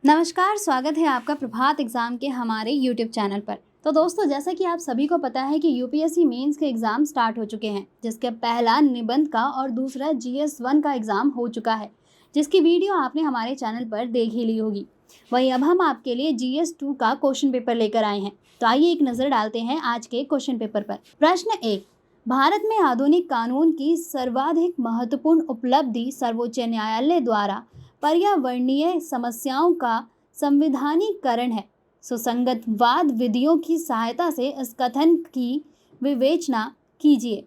नमस्कार, स्वागत है आपका प्रभात एग्ज़ाम के हमारे यूट्यूब चैनल पर। तो दोस्तों, जैसा कि आप सभी को पता है कि यूपीएससी मेंस के एग्ज़ाम स्टार्ट हो चुके हैं, जिसके पहला निबंध का और दूसरा जीएस 1 का एग्ज़ाम हो चुका है, जिसकी वीडियो आपने हमारे चैनल पर देख ही ली होगी। वहीं अब हम आपके लिए जीएस 2 का क्वेश्चन पेपर लेकर आए हैं। तो आइए एक नज़र डालते हैं आज के क्वेश्चन पेपर पर। प्रश्न 1, भारत में आधुनिक कानून की सर्वाधिक महत्वपूर्ण उपलब्धि सर्वोच्च न्यायालय द्वारा पर्यावरणीय समस्याओं का संविधानीकरण है। सुसंगत वाद विधियों की सहायता से इस कथन की विवेचना कीजिए।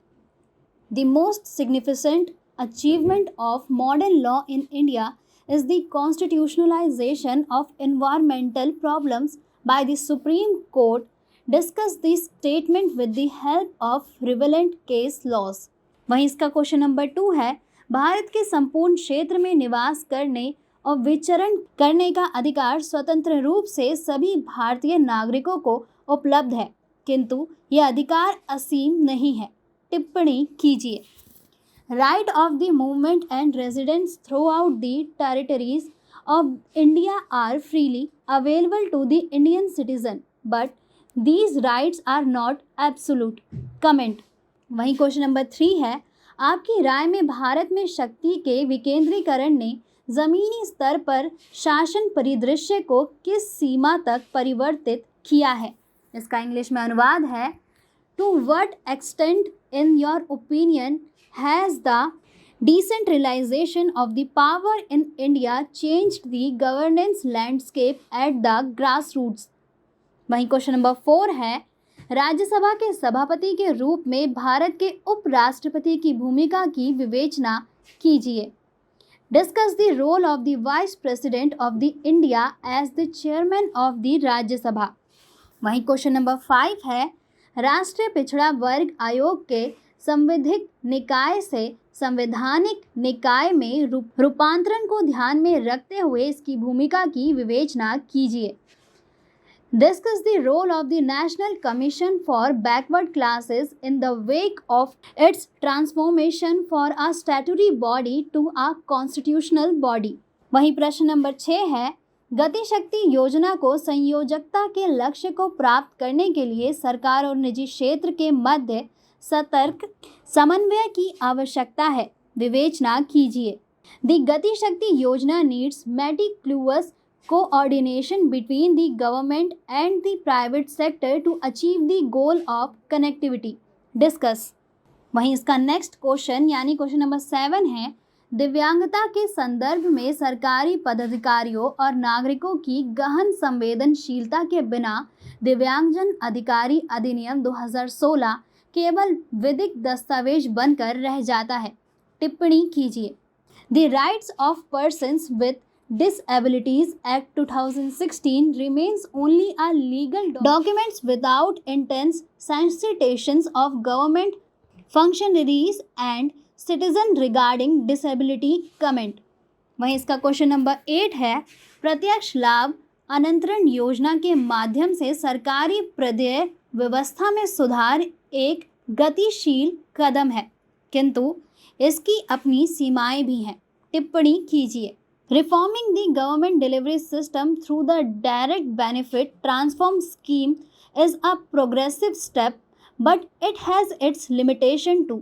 The most significant achievement of modern law in India is the constitutionalization of environmental problems by the Supreme Court. Discuss this statement with the help of relevant case laws. वहीं इसका क्वेश्चन नंबर 2 है, भारत के संपूर्ण क्षेत्र में निवास करने और विचरण करने का अधिकार स्वतंत्र रूप से सभी भारतीय नागरिकों को उपलब्ध है, किंतु यह अधिकार असीम नहीं है। टिप्पणी कीजिए। Right of the movement and residence throughout the territories of India are freely available to the Indian citizen, but these rights are not absolute. Comment. वहीं क्वेश्चन नंबर 3 है, आपकी राय में भारत में शक्ति के विकेंद्रीकरण ने ज़मीनी स्तर पर शासन परिदृश्य को किस सीमा तक परिवर्तित किया है? इसका इंग्लिश में अनुवाद है, to what extent in your opinion has the decentralisation of the power in India changed the governance landscape at the grass roots. वहीं क्वेश्चन नंबर 4 है, राज्यसभा के सभापति के रूप में भारत के उपराष्ट्रपति की भूमिका की विवेचना कीजिए। Discuss the role of the Vice President of the India as the Chairman of the Rajya Sabha. वहीं क्वेश्चन नंबर 5 है, राष्ट्रीय पिछड़ा वर्ग आयोग के संवैधानिक निकाय से संवैधानिक निकाय में रूपांतरण को ध्यान में रखते हुए इसकी भूमिका की विवेचना कीजिए। Discuss the role of the National Commission for Backward Classes in the wake of its transformation for a statutory body to a constitutional body। वहीं प्रश्न नंबर 6 है, गति शक्ति योजना को संयोजकता के लक्ष्य को प्राप्त करने के लिए सरकार और निजी क्षेत्र के मध्य सतर्क समन्वय की आवश्यकता है। विवेचना कीजिए। The गति शक्ति योजना needs meticulous coordination between the government and the private sector to achieve the goal of connectivity. Discuss। वहीं इसका नेक्स्ट क्वेश्चन यानी क्वेश्चन नंबर 7 है, दिव्यांगता के संदर्भ में सरकारी पदाधिकारियों और नागरिकों की गहन संवेदनशीलता के बिना दिव्यांगजन अधिकारी अधिनियम 2016 केवल विधिक दस्तावेज बनकर रह जाता है। टिप्पणी कीजिए। The Rights of Persons with Disabilities Act 2016 remains only a legal document without intense solicitations of government functionaries and citizens regarding disability. Comment। वहीं इसका क्वेश्चन नंबर 8 है, प्रत्यक्ष लाभ अनंतरण योजना के माध्यम से सरकारी प्रदेय व्यवस्था में सुधार एक गतिशील कदम है, किंतु इसकी अपनी सीमाएं भी हैं। टिप्पणी कीजिए। Reforming the government delivery system through the direct benefit transform scheme is a progressive step, but it has its limitation too.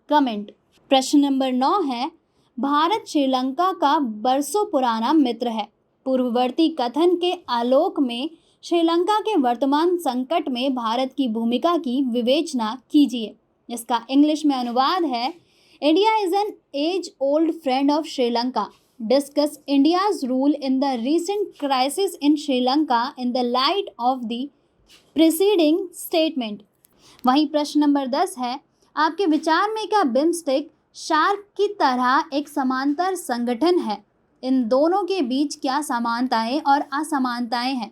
Comment। प्रश्न नंबर 9 है, भारत श्रीलंका का बरसों पुराना मित्र है। पूर्ववर्ती कथन के आलोक में श्रीलंका के वर्तमान संकट में भारत की भूमिका की विवेचना कीजिए। इसका इंग्लिश में अनुवाद है, India is an age old friend of Sri Lanka. Discuss India's role in the recent crisis in Sri Lanka in the light of the preceding statement। वहीं प्रश्न नंबर 10 है, आपके विचार में क्या बिम्स्टेक शार्क की तरह एक समांतर संगठन है? इन दोनों के बीच क्या समानताएं और असमानताएं हैं?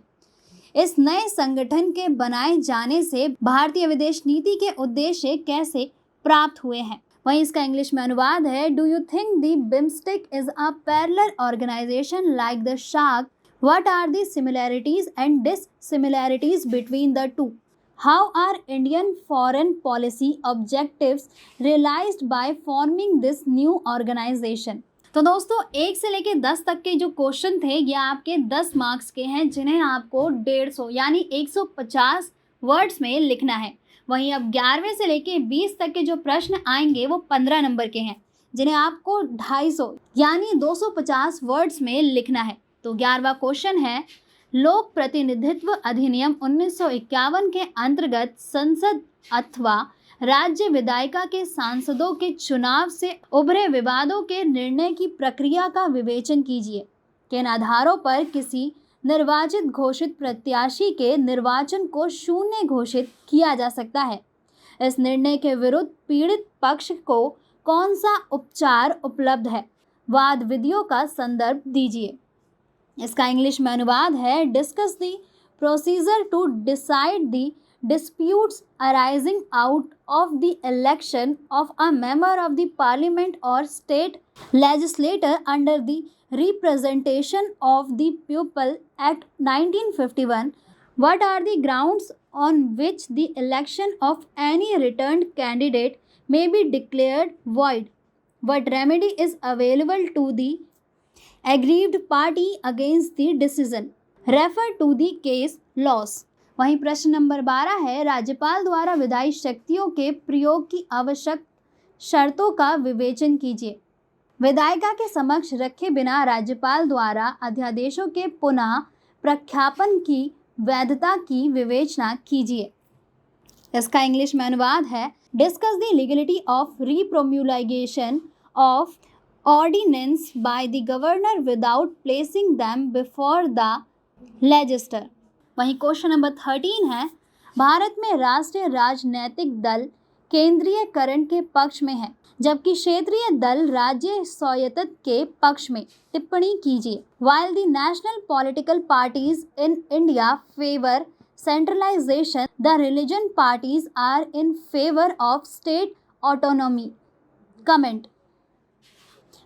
इस नए संगठन के बनाए जाने से भारतीय विदेश नीति के उद्देश्य कैसे प्राप्त हुए हैं? वहीं इसका इंग्लिश में अनुवाद है, do you think the BIMSTEC is a parallel organisation like the SAARC? What are the similarities and dissimilarities between the two? How are Indian foreign policy objectives realised by forming this new organisation? तो दोस्तों 1 से लेके 10 तक के जो question थे ये आपके 10 मार्क्स के हैं, जिन्हें आपको 150 यानी 150 वर्ड्स में लिखना है। वहीं अब 11वें से लेके 20 तक के जो प्रश्न आएंगे वो 15 नंबर के हैं, जिन्हें आपको 250 यानी 250 वर्ड्स में लिखना है। तो 11वां क्वेश्चन है, लोक प्रतिनिधित्व अधिनियम 1951 के अंतर्गत संसद अथवा राज्य विधायिका के सांसदों के चुनाव से उभरे विवादों के निर्णय की प्रक्रिया का विवेचन कीजिए। किन आधारों पर किसी निर्वाचित घोषित प्रत्याशी के निर्वाचन को शून्य घोषित किया जा सकता है? इस निर्णय के विरुद्ध पीड़ित पक्ष को कौन सा उपचार उपलब्ध है? वाद विधियों का संदर्भ दीजिए। इसका इंग्लिश में अनुवाद है, discuss the procedure to decide the disputes arising out of the election of a member of the parliament or state legislature under the Representation of the People Act 1951. What are the grounds on which the election of any returned candidate may be declared void? What remedy is available to the aggrieved party against the decision? Refer to the case laws. वहीं प्रश्न number 12 है, राज्यपाल द्वारा विधायी शक्तियों के प्रयोग की आवश्यक शर्तों का विवेचन कीजिए। विधायिका के समक्ष रखे बिना राज्यपाल द्वारा अध्यादेशों के पुनः प्रख्यापन की वैधता की विवेचना कीजिए। इसका इंग्लिश में अनुवाद है, discuss the legality of repromulgation of ordinance by the governor without placing them before the legislature. वहीं क्वेश्चन नंबर 13 है, भारत में राष्ट्रीय राजनीतिक दल केंद्रीयकरण के पक्ष में है, जबकि क्षेत्रीय दल राज्य स्वायत्तता के पक्ष में। टिप्पणी कीजिए। While the national political parties in India favor centralization, the religion parties are in favor of state autonomy. Comment.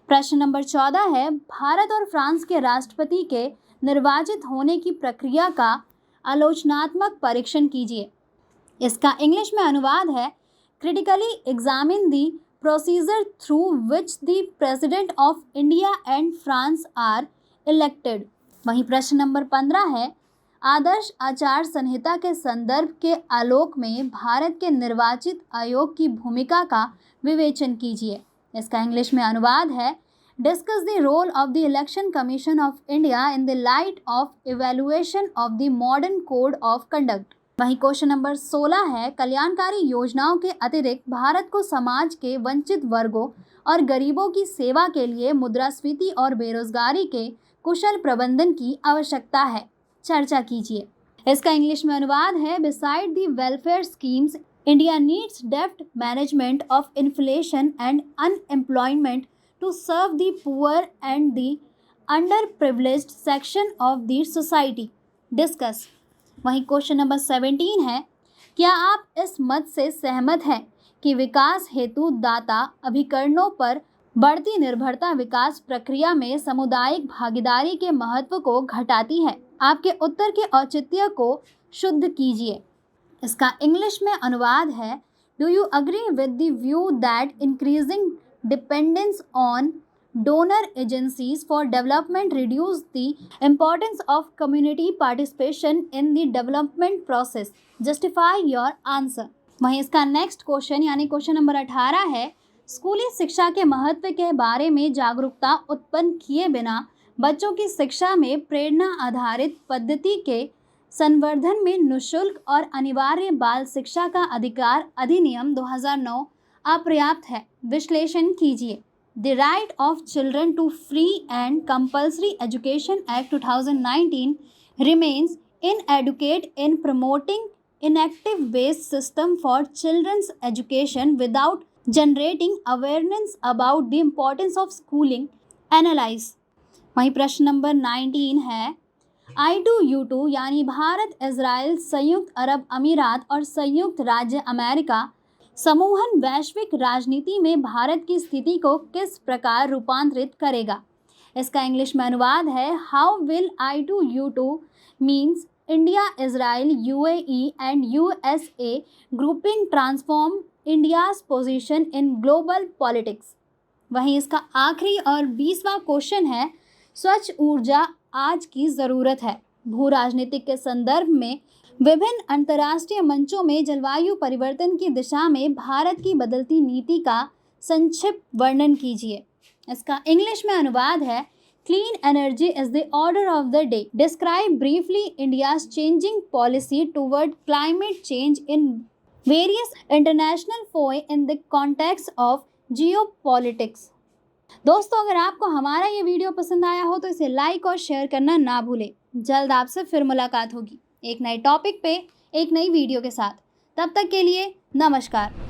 प्रश्न नंबर 14 है, भारत और फ्रांस के राष्ट्रपति के निर्वाचित होने की प्रक्रिया का आलोचनात्मक परीक्षण कीजिए। इसका इंग्लिश में अनुवाद है, critically examine the procedure through which the president of India and France are elected. वहीं प्रश्न नंबर 15 है, आदर्श आचार संहिता के संदर्भ के आलोक में भारत के निर्वाचित आयोग की भूमिका का विवेचन कीजिए। इसका इंग्लिश में अनुवाद है, Discuss the role of the Election Commission of India in the light of evaluation of the modern code of conduct. वहीं क्वेश्चन नंबर 16 है, कल्याणकारी योजनाओं के अतिरिक्त भारत को समाज के वंचित वर्गों और गरीबों की सेवा के लिए मुद्रास्फीति और बेरोजगारी के कुशल प्रबंधन की आवश्यकता है। चर्चा कीजिए। इसका इंग्लिश में अनुवाद है, Beside the welfare schemes, India needs deft management of inflation and unemployment to serve the poor and the underprivileged section of the society. Discuss. वहीं क्वेश्चन नंबर 17 है, क्या आप इस मत से सहमत हैं कि विकास हेतु दाता अभिकरणों पर बढ़ती निर्भरता विकास प्रक्रिया में सामुदायिक भागीदारी के महत्व को घटाती है? आपके उत्तर के औचित्य को शुद्ध कीजिए। इसका इंग्लिश में अनुवाद है, do you agree with the view that increasing dependence on donor agencies for development reduce the importance of community participation in the development process? Justify your answer. वहीं इसका नेक्स्ट क्वेश्चन यानी क्वेश्चन नंबर 18 है, स्कूली शिक्षा के महत्व के बारे में जागरूकता उत्पन्न किए बिना बच्चों की शिक्षा में प्रेरणा आधारित पद्धति के संवर्धन में निःशुल्क और अनिवार्य बाल शिक्षा का अधिकार अधिनियम 2009 अपर्याप्त है। विश्लेषण कीजिए। The right of children to free and compulsory education act 2019 remains inadequate in promoting inactive based system for children's education without generating awareness about the importance of schooling. Analyze. वहीं प्रश्न नंबर 19 है, I2U2 यानी Bharat, Israel, संयुक्त अरब अमीरात और संयुक्त राज्य America समूहन वैश्विक राजनीति में भारत की स्थिति को किस प्रकार रूपांतरित करेगा? इसका इंग्लिश में अनुवाद है, how will I2U2 means India, Israel, UAE and USA grouping transform India's position in global politics? वहीं इसका आखिरी और 20वां क्वेश्चन है, स्वच्छ ऊर्जा आज की ज़रूरत है। भू राजनीतिक के संदर्भ में विभिन्न अंतर्राष्ट्रीय मंचों में जलवायु परिवर्तन की दिशा में भारत की बदलती नीति का संक्षिप्त वर्णन कीजिए। इसका इंग्लिश में अनुवाद है, clean energy is the order of the day. Describe briefly India's changing policy toward climate change in various international forum in the context of geopolitics. दोस्तों, अगर आपको हमारा ये वीडियो पसंद आया हो तो इसे लाइक और शेयर करना ना भूलें। जल्द आपसे फिर मुलाकात होगी एक नए टॉपिक पे, एक नई वीडियो के साथ। तब तक के लिए नमस्कार।